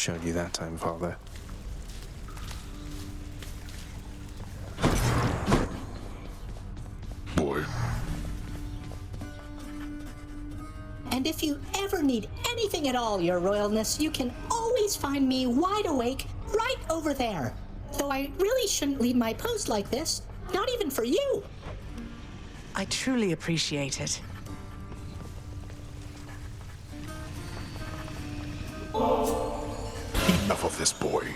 showed you that time, Father. Boy. And if you ever need anything at all, Your Royalness, you can always find me wide awake right over there. Though I really shouldn't leave my post like this, not even for you. I truly appreciate it. Enough of this, boy.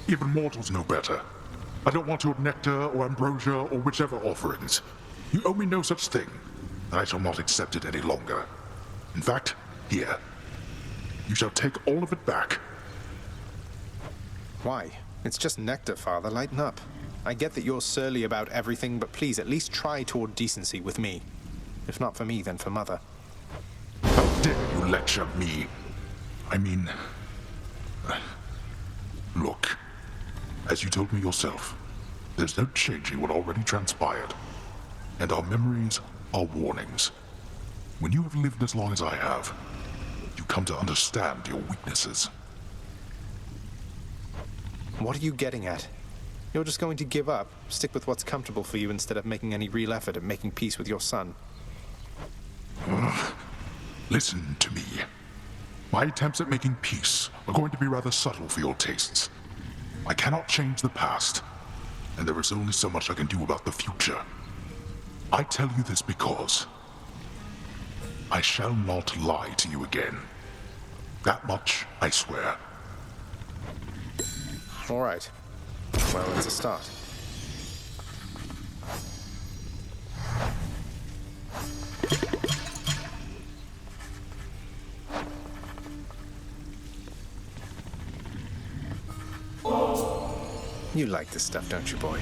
Even mortals know better. I don't want your nectar or ambrosia or whichever offerings. You owe me no such thing, and I shall not accept it any longer. In fact, here. You shall take all of it back. Why? It's just nectar, Father. Lighten up. I get that you're surly about everything, but please at least try toward decency with me. If not for me, then for Mother. How dare you lecture me? I mean... Look, as you told me yourself, there's no changing what already transpired. And our memories are warnings. When you have lived as long as I have, you come to understand your weaknesses. What are you getting at? You're just going to give up, stick with what's comfortable for you instead of making any real effort at making peace with your son. Listen to me. My attempts at making peace are going to be rather subtle for your tastes. I cannot change the past, and there is only so much I can do about the future. I tell you this because I shall not lie to you again. That much I swear. All right. Well, it's a start. You like this stuff, don't you, boy?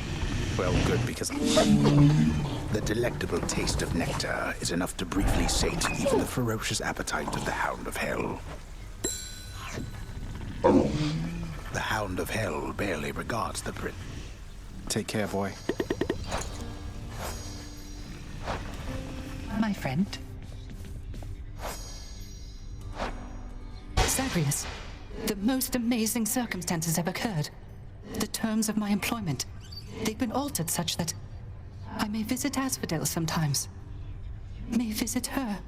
Well, good, because The delectable taste of nectar is enough to briefly sate even the ferocious appetite of the Hound of Hell. The Hound of Hell barely regards the prince. Take care, boy. My friend. Zagreus, the most amazing circumstances have occurred. The terms of my employment, they've been altered such that I may visit Asphodel sometimes. May visit her.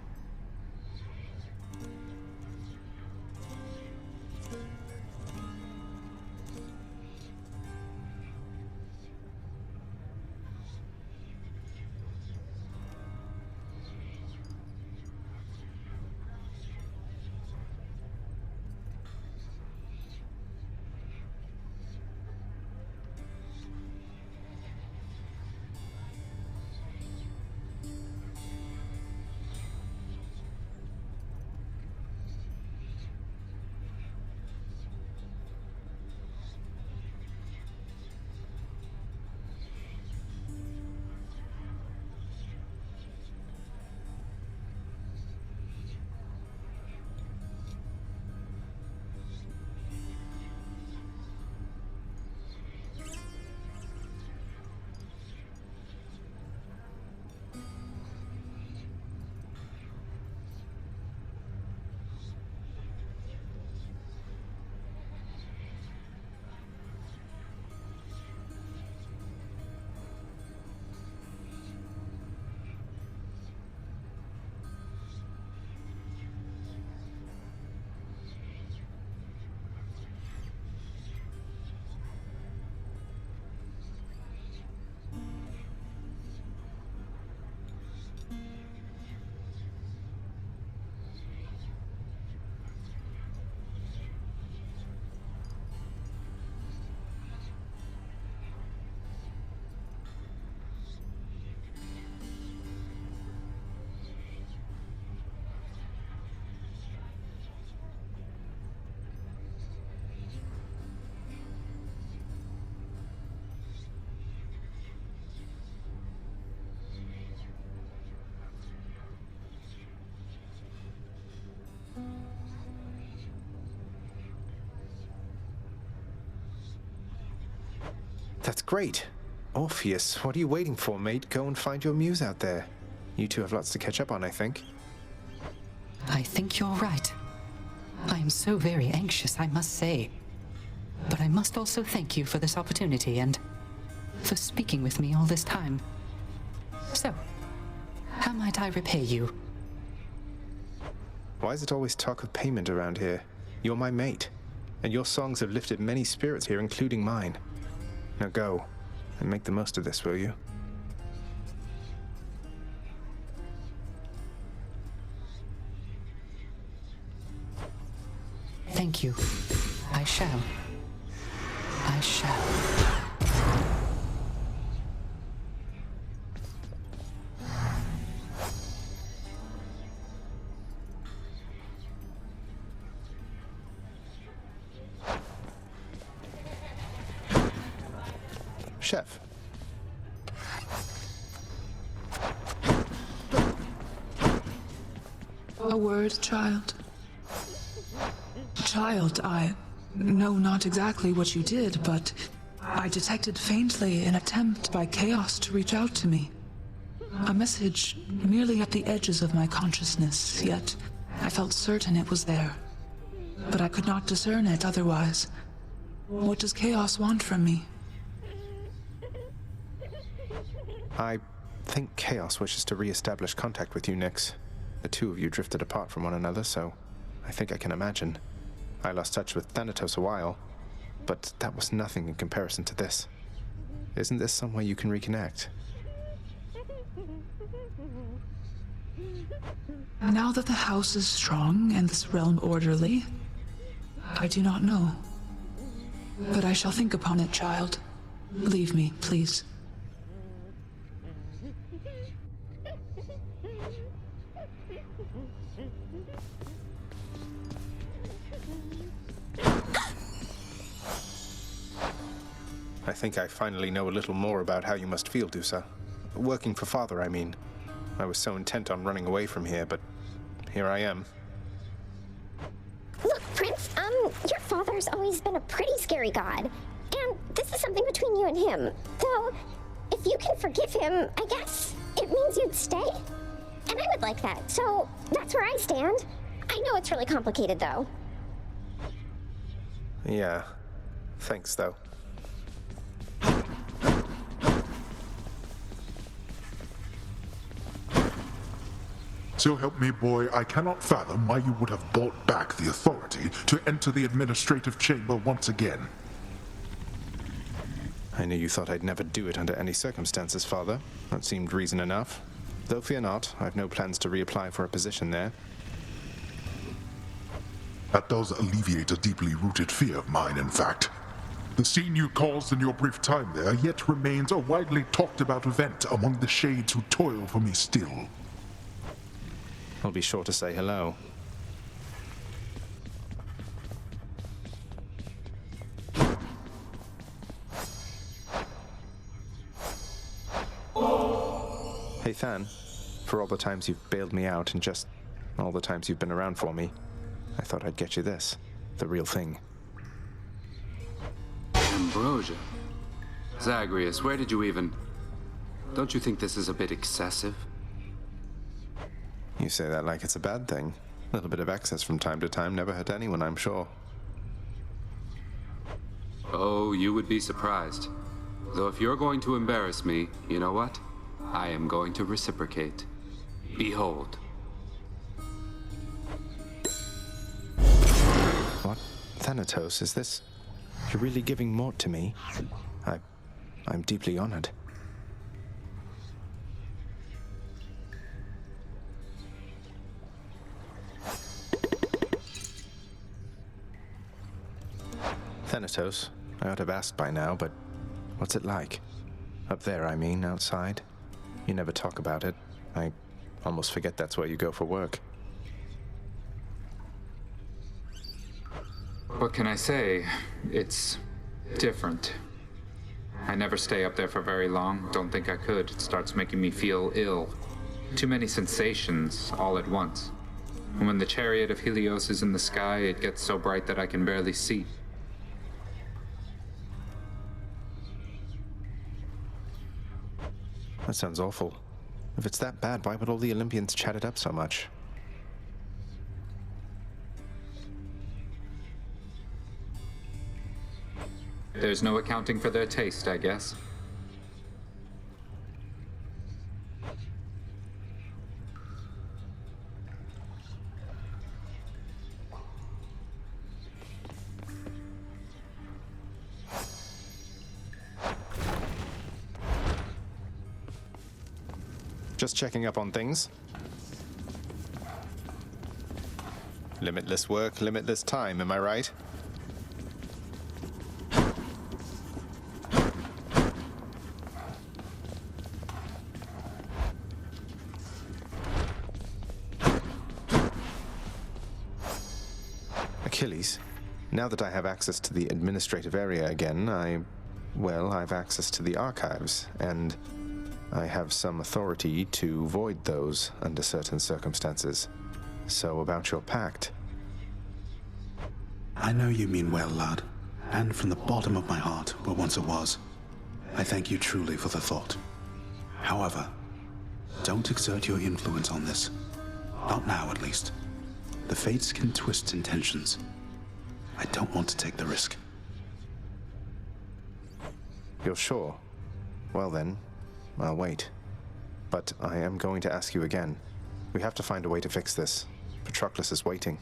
That's great. Orpheus, what are you waiting for, mate? Go and find your muse out there. You two have lots to catch up on, I think. I think you're right. I am so very anxious, I must say. But I must also thank you for this opportunity and for speaking with me all this time. So, how might I repay you? Why is it always talk of payment around here? You're my mate, and your songs have lifted many spirits here, including mine. Now go, and make the most of this, will you? Thank you. I shall. I shall. Chef. A word, child. Child, I know not exactly what you did, but I detected faintly an attempt by Chaos to reach out to me. A message merely at the edges of my consciousness, yet I felt certain it was there. But I could not discern it otherwise. What does Chaos want from me? I think Chaos wishes to re-establish contact with you, Nyx. The two of you drifted apart from one another, so I think I can imagine. I lost touch with Thanatos a while, but that was nothing in comparison to this. Isn't this some way you can reconnect? Now that the house is strong and this realm orderly, I do not know. But I shall think upon it, child. Leave me, please. I think I finally know a little more about how you must feel, Dusa. Working for Father, I mean. I was so intent on running away from here, but here I am. Look, Prince, your father's always been a pretty scary god. And this is something between you and him. Though, if you can forgive him, I guess it means you'd stay? And I would like that, so that's where I stand. I know it's really complicated, though. Yeah. Thanks, though. So help me, boy, I cannot fathom why you would have bought back the authority to enter the administrative chamber once again. I knew you thought I'd never do it under any circumstances, Father. That seemed reason enough. Though fear not, I've no plans to reapply for a position there. That does alleviate a deeply rooted fear of mine, in fact. The scene you caused in your brief time there yet remains a widely talked about event among the shades who toil for me still. I'll be sure to say hello. Hey, Than. For all the times you've bailed me out and just all the times you've been around for me, I thought I'd get you this. The real thing. Ambrosia. Zagreus, where did you even... Don't you think this is a bit excessive? You say that like it's a bad thing. A little bit of excess from time to time never hurt anyone, I'm sure. Oh, you would be surprised. Though if you're going to embarrass me, you know what? I am going to reciprocate. Behold. What? Thanatos, is this... You're really giving Mort to me? I'm deeply honored. Thanatos, I ought to have asked by now, but what's it like? Up there, I mean, outside? You never talk about it. I almost forget that's where you go for work. What can I say? It's different. I never stay up there for very long. Don't think I could. It starts making me feel ill. Too many sensations all at once. And when the chariot of Helios is in the sky, it gets so bright that I can barely see. That sounds awful. If it's that bad, why would all the Olympians chat it up so much? There's no accounting for their taste, I guess. Just checking up on things. Limitless work, limitless time, am I right? Achilles, now that I have access to the administrative area again, I've access to the archives, and I have some authority to void those under certain circumstances. So about your pact. I know you mean well, lad, and from the bottom of my heart, where once it was, I thank you truly for the thought. However, don't exert your influence on this. Not now, at least. The fates can twist intentions. I don't want to take the risk. You're sure? Well then, I'll wait. But I am going to ask you again. We have to find a way to fix this. Patroclus is waiting.